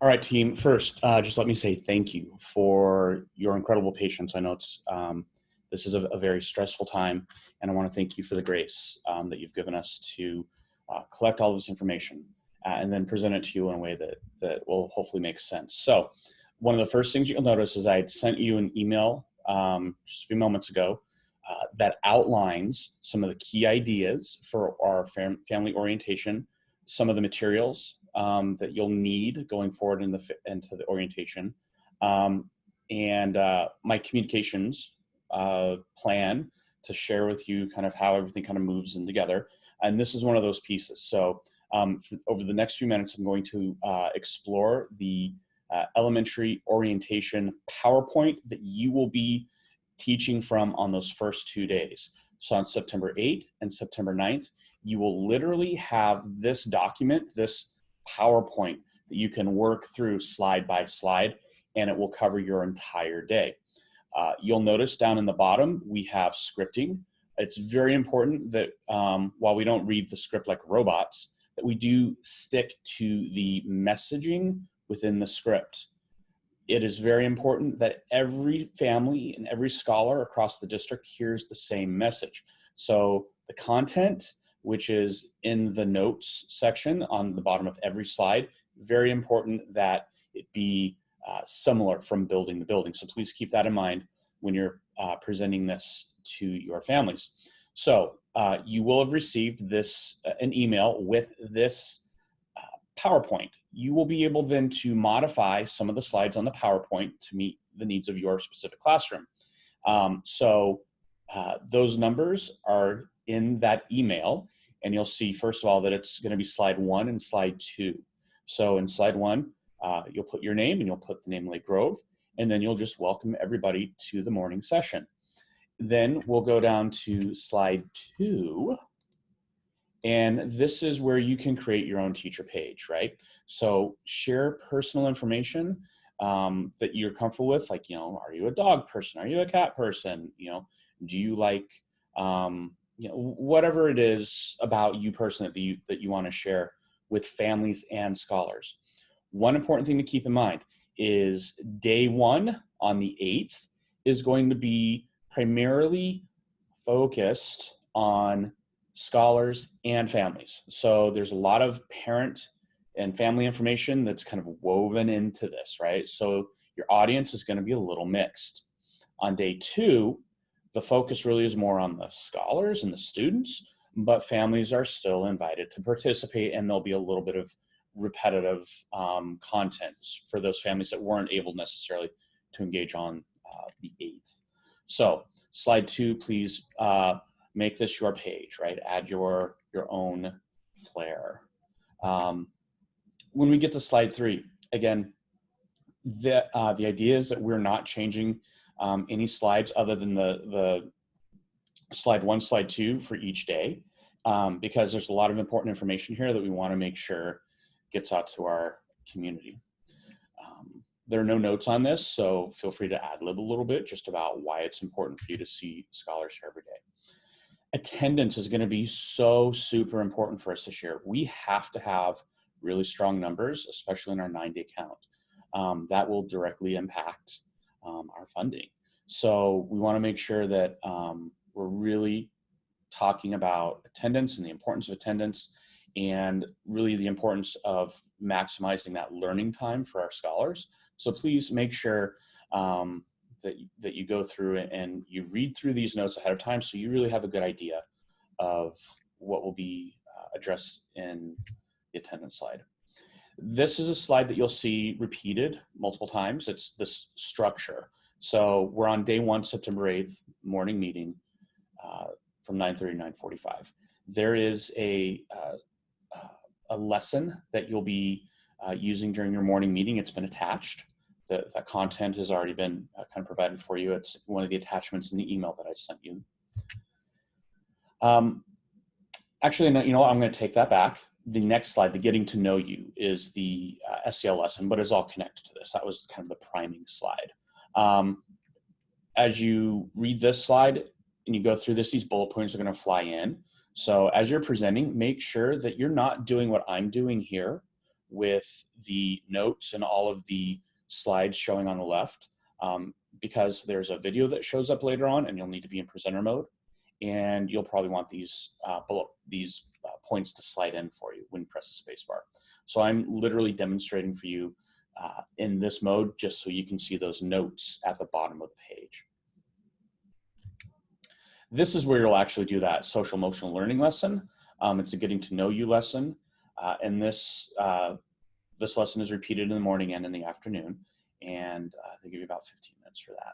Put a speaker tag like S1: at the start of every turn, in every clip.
S1: All right, team. First, just let me say thank you for your incredible patience. I know this is a very stressful time, and I want to thank you for the grace that you've given us to collect all this information and then present it to you in a way that will hopefully make sense. So, one of the first things you'll notice is I had sent you an email just a few moments ago that outlines some of the key ideas for our family orientation, some of the materials that you'll need going forward into the orientation, and my communications plan to share with you kind of how everything kind of moves in together. And this is one of those pieces. So over the next few minutes, I'm going to explore the elementary orientation PowerPoint that you will be teaching from on those first 2 days. So on September 8th and September 9th, you will literally have this document, this PowerPoint that you can work through slide by slide, and it will cover your entire day. You'll notice down in the bottom, we have scripting. It's very important that while we don't read the script like robots, that we do stick to the messaging within the script. It is very important that every family and every scholar across the district hears the same message. So the content, which is in the notes section on the bottom of every slide, very important that it be similar from building to building. So please keep that in mind when you're presenting this to your families. So you will have received this, an email with this PowerPoint. You will be able then to modify some of the slides on the PowerPoint to meet the needs of your specific classroom. Those numbers are in that email, and you'll see, first of all, that it's going to be slide 1 and slide 2. So in slide 1, you'll put your name and you'll put the name Lake Grove, and then you'll just welcome everybody to the morning session. Then we'll go down to slide 2, and this is where you can create your own teacher page, right? So share personal information that you're comfortable with, like, are you a dog person? Are you a cat person? Do you like, whatever it is about you personally that you want to share with families and scholars. One important thing to keep in mind is day 1 on the 8th is going to be primarily focused on scholars and families. So there's a lot of parent and family information that's kind of woven into this, right? So your audience is going to be a little mixed. On day 2, the focus really is more on the scholars and the students, but families are still invited to participate, and there'll be a little bit of repetitive content for those families that weren't able necessarily to engage on the 8th. So slide 2, please make this your page, right? Add your own flair. When we get to slide 3, again, the idea is that we're not changing any slides other than the slide 1, slide 2 for each day, because there's a lot of important information here that we want to make sure gets out to our community. There are no notes on this, so feel free to ad-lib a little bit just about why it's important for you to see scholars here every day. Attendance is going to be so super important for us this year. We have to have really strong numbers, especially in our 9-day count. That will directly impact our funding. So we want to make sure that we're really talking about attendance and the importance of attendance, and really the importance of maximizing that learning time for our scholars. So please make sure that you go through and you read through these notes ahead of time, so you really have a good idea of what will be addressed in the attendance slide. This is a slide that you'll see repeated multiple times. It's this structure. So we're on day 1, September 8th, morning meeting from 9:30 to 9:45. There is a lesson that you'll be using during your morning meeting. It's been attached. That content has already been kind of provided for you. It's one of the attachments in the email that I sent you. Actually, no, I'm going to take that back. The next slide, the getting to know you, is the SEL lesson, but it's all connected to this. That was kind of the priming slide. As you read this slide and you go through this, these bullet points are going to fly in. So as you're presenting, make sure that you're not doing what I'm doing here, with the notes and all of the slides showing on the left, because there's a video that shows up later on and you'll need to be in presenter mode. And you'll probably want these points to slide in for you when you press the space bar. So I'm literally demonstrating for you in this mode just so you can see those notes at the bottom of the page. This is where you'll actually do that social emotional learning lesson. It's a getting to know you lesson. And this lesson is repeated in the morning and in the afternoon. And they give you about 15 minutes for that.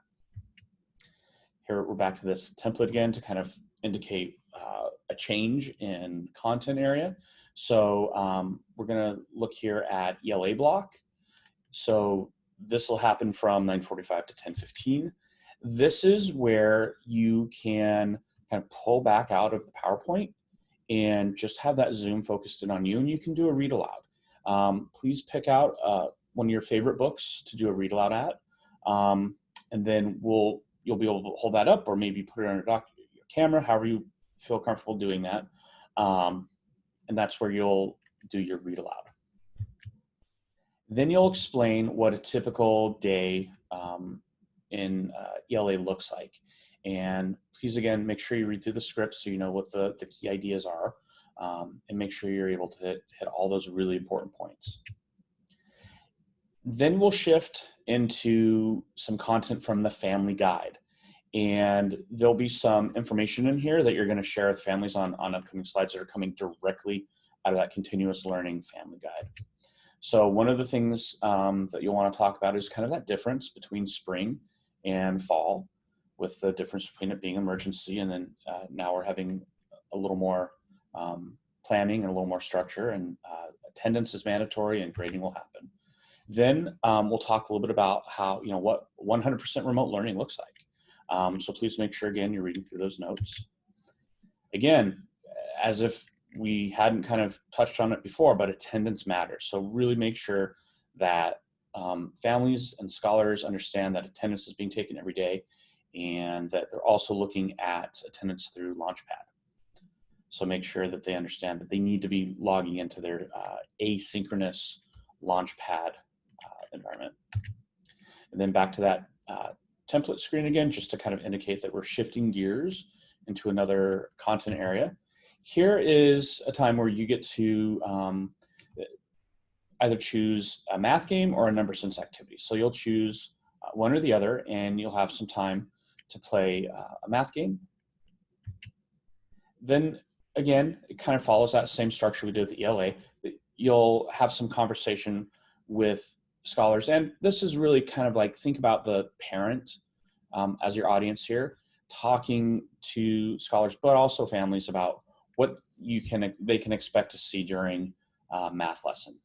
S1: Here we're back to this template again to kind of indicate a change in content area. So we're going to look here at ELA block. So this will happen from 9:45 to 10:15. This is where you can kind of pull back out of the PowerPoint and just have that Zoom focused in on you, and you can do a read aloud. Please pick out one of your favorite books to do a read aloud at, and then you'll be able to hold that up or maybe put it on your camera, however you feel comfortable doing that. And that's where you'll do your read aloud. Then you'll explain what a typical day in ELA looks like. And please, again, make sure you read through the script so you know what the key ideas are, and make sure you're able to hit all those really important points. Then we'll shift into some content from the family guide. And there'll be some information in here that you're going to share with families on upcoming slides that are coming directly out of that continuous learning family guide. So one of the things that you'll want to talk about is kind of that difference between spring and fall, with the difference between it being emergency and then now we're having a little more planning and a little more structure, and attendance is mandatory and grading will happen. Then we'll talk a little bit about how, what 100% remote learning looks like. So please make sure, again, you're reading through those notes. Again, as if we hadn't kind of touched on it before, but attendance matters. So really make sure that families and scholars understand that attendance is being taken every day, and that they're also looking at attendance through Launchpad. So make sure that they understand that they need to be logging into their asynchronous Launchpad environment. And then back to that template screen again, just to kind of indicate that we're shifting gears into another content area. Here is a time where you get to either choose a math game or a number sense activity. So you'll choose one or the other, and you'll have some time to play a math game. Then again, it kind of follows that same structure we did with the ELA. You'll have some conversation with scholars, and this is really kind of like, think about the parent as your audience here, talking to scholars, but also families about what they can expect to see during math lesson.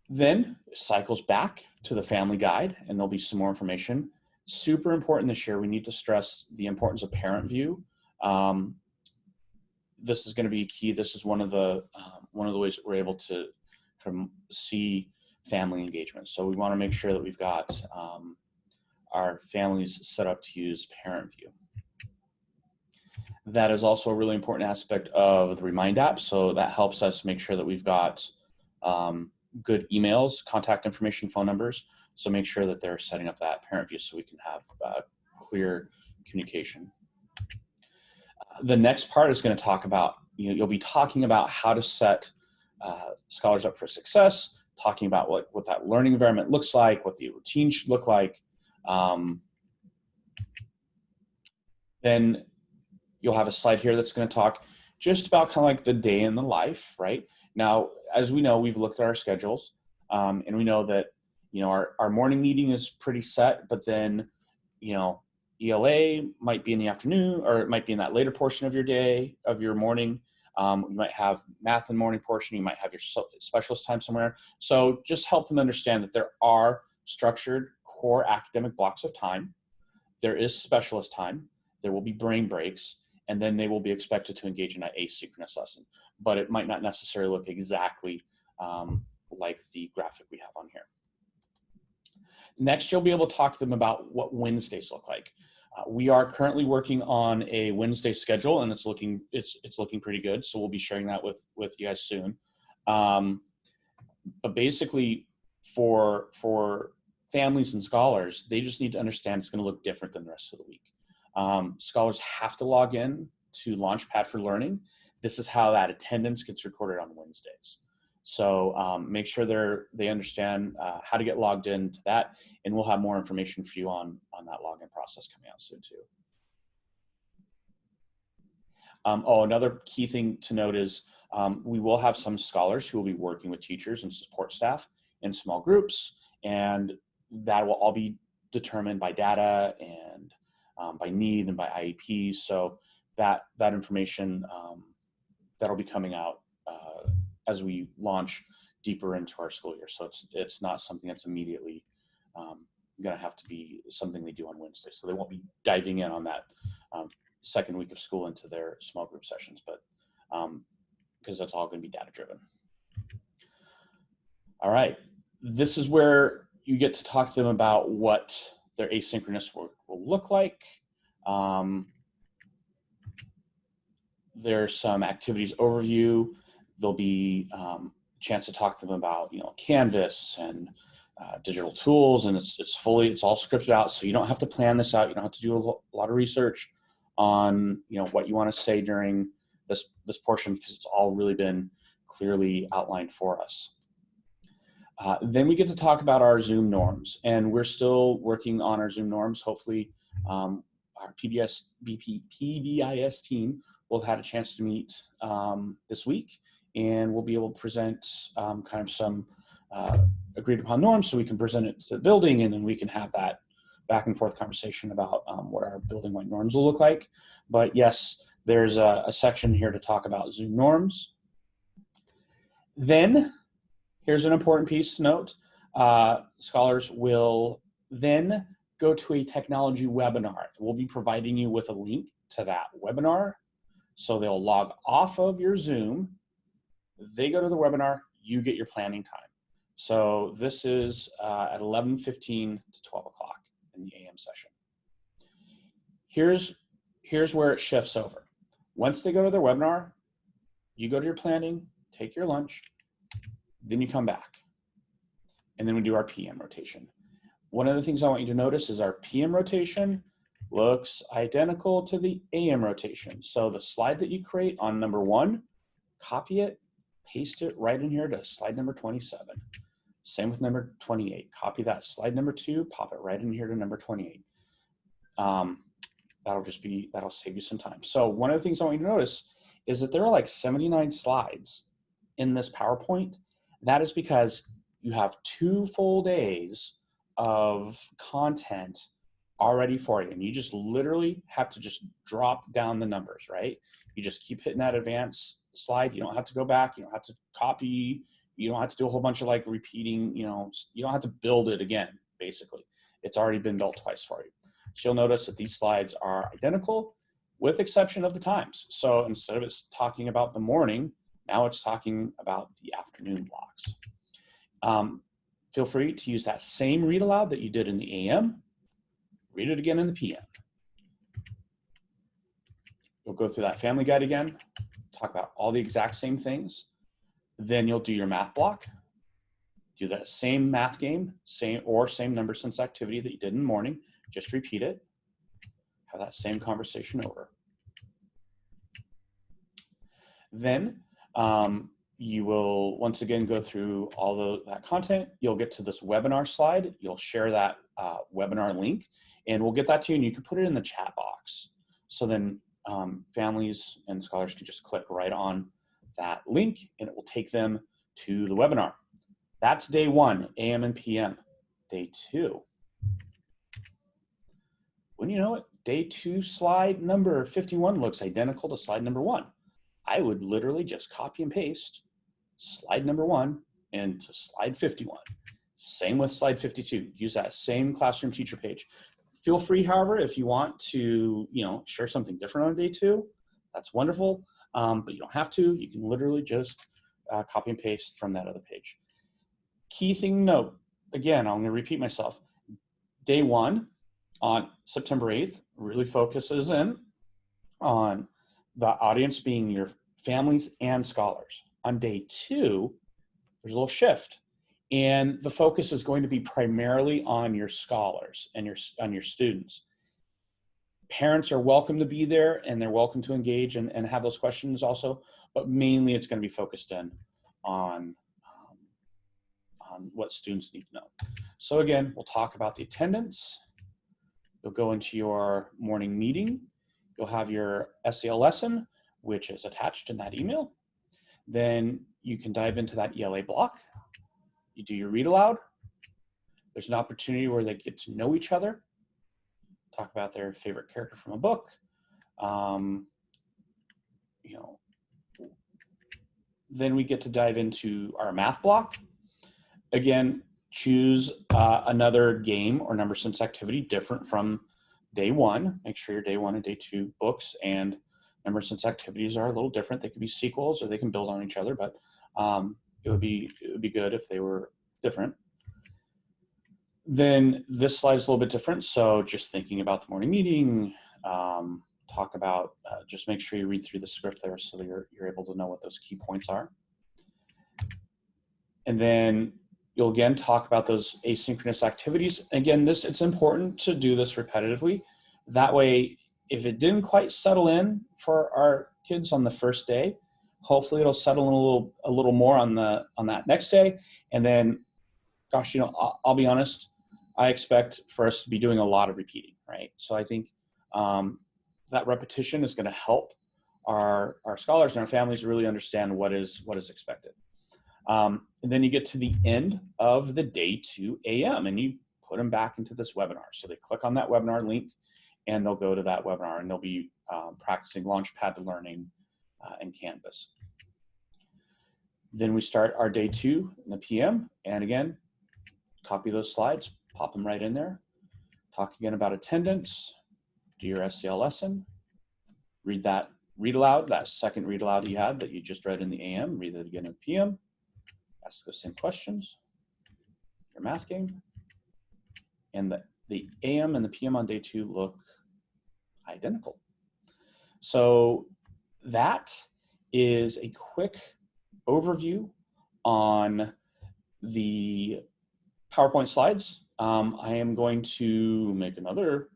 S1: Then it cycles back to the family guide, and there'll be some more information. Super important this year, we need to stress the importance of parent view. This is going to be key. This is one of the ways that we're able to kind of see family engagement. So we want to make sure that we've got our families set up to use parent view. That is also a really important aspect of the Remind app. So that helps us make sure that we've got good emails, contact information, phone numbers. So make sure that they're setting up that parent view so we can have clear communication. The next part is going to talk about, you'll be talking about how to set scholars up for success, talking about what that learning environment looks like, what the routine should look like. Then you'll have a slide here that's going to talk just about kind of like the day in the life, right? Now, as we know, we've looked at our schedules, and we know that, our morning meeting is pretty set, but then, ELA might be in the afternoon, or it might be in that later portion of your day, of your morning. You might have math in the morning portion. You might have your specialist time somewhere. So just help them understand that there are structured core academic blocks of time. There is specialist time. There will be brain breaks, and then they will be expected to engage in an asynchronous lesson. But it might not necessarily look exactly like the graphic we have on here. Next, you'll be able to talk to them about what Wednesdays look like. We are currently working on a Wednesday schedule, and it's looking pretty good. So we'll be sharing that with you guys soon. But basically for families and scholars, they just need to understand it's going to look different than the rest of the week. Scholars have to log in to Launchpad for Learning. This is how that attendance gets recorded on Wednesdays. So make sure they understand how to get logged into that, and we'll have more information for you on that login process coming out soon too. Another key thing to note is we will have some scholars who will be working with teachers and support staff in small groups, and that will all be determined by data and by need and by IEPs. So that information that'll be coming out as we launch deeper into our school year. So it's not something that's immediately going to have to be something they do on Wednesday. So they won't be diving in on that second week of school into their small group sessions, but because that's all going to be data driven. All right, this is where you get to talk to them about what their asynchronous work will look like. There's some activities overview. There'll be a chance to talk to them about, Canvas and digital tools, and it's all scripted out, so you don't have to plan this out. You don't have to do a lot of research on what you want to say during this portion, because it's all really been clearly outlined for us. Then we get to talk about our Zoom norms, and we're still working on our Zoom norms. Hopefully our PBIS team will have had a chance to meet this week, and we'll be able to present kind of some agreed upon norms, so we can present it to the building, and then we can have that back and forth conversation about what our building-wide norms will look like. But yes, there's a section here to talk about Zoom norms. Then here's an important piece to note. Scholars will then go to a technology webinar. We'll be providing you with a link to that webinar. So they'll log off of your Zoom, they go to the webinar, you get your planning time. So this is at 11:15 to 12 o'clock in the AM session. Here's where it shifts over. Once they go to their webinar, you go to your planning, take your lunch, then you come back. And then we do our PM rotation. One of the things I want you to notice is our PM rotation looks identical to the AM rotation. So the slide that you create on number 1, copy it, paste it right in here to slide number 27. Same with number 28. Copy that slide number 2, pop it right in here to number 28. That'll save you some time. So one of the things I want you to notice is that there are like 79 slides in this PowerPoint. That is because you have 2 full days of content already for you, and you just literally have to just drop down the numbers, right? You just keep hitting that advance slide. You don't have to go back. You don't have to copy. You don't have to do a whole bunch of like repeating, you don't have to build it again, basically. It's already been built twice for you. So you'll notice that these slides are identical with exception of the times. So instead of it talking about the morning, now it's talking about the afternoon blocks. Feel free to use that same read aloud that you did in the AM. Read it again in the PM. You'll go through that family guide again, talk about all the exact same things. Then you'll do your math block. Do that same math game, same number sense activity that you did in the morning. Just repeat it. Have that same conversation over. Then you will once again go through all that content. You'll get to this webinar slide. You'll share that webinar link, and we'll get that to you, and you can put it in the chat box. So then families and scholars can just click right on that link, and it will take them to the webinar. That's day 1, AM and PM. Day 2. When you know it, day 2 slide number 51 looks identical to slide number 1. I would literally just copy and paste slide number 1 into slide 51. Same with slide 52. Use that same classroom teacher page. Feel free, however, if you want to, share something different on day 2, that's wonderful. But you don't have to. You can literally just copy and paste from that other page. Key thing to note, again, I'm going to repeat myself. Day 1 on September 8th really focuses in on the audience being your families and scholars. On day 2, there's a little shift. And the focus is going to be primarily on your scholars and on your students. Parents are welcome to be there, and they're welcome to engage and have those questions also, but mainly it's going to be focused in on what students need to know. So again, we'll talk about the attendance. You'll go into your morning meeting. You'll have your SEL lesson, which is attached in that email. Then you can dive into that ELA block. You do your read aloud. There's an opportunity where they get to know each other, talk about their favorite character from a book. Then we get to dive into our math block. Again, choose another game or number sense activity different from day one. Make sure your day one and day two books and number sense activities are a little different. They could be sequels or they can build on each other, but it would be good if they were different. Then this slide is a little bit different. So just thinking about the morning meeting, talk about, just make sure you read through the script there so that you're able to know what those key points are. And then you'll again talk about those asynchronous activities. Again, it's important to do this repetitively. That way, if it didn't quite settle in for our kids on the first day, hopefully it'll settle in a little more on that next day. And then, gosh, I'll be honest, I expect for us to be doing a lot of repeating, right? So I think that repetition is going to help our scholars and our families really understand what is expected. And then you get to the end of the day 2 a.m. and you put them back into this webinar. So they click on that webinar link and they'll go to that webinar and they'll be practicing Launchpad to Learning and Canvas. Then we start our day 2 in the PM. And again, copy those slides, pop them right in there. Talk again about attendance, do your SEL lesson, read aloud, that second read aloud you had that you just read in the AM, read it again in the PM. Ask the same questions, your math game, and the AM and the PM on day 2 look identical. So that is a quick overview on the PowerPoint slides. I am going to make another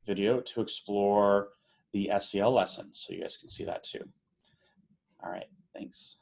S1: video to explore the SEL lesson so you guys can see that too. All right, thanks.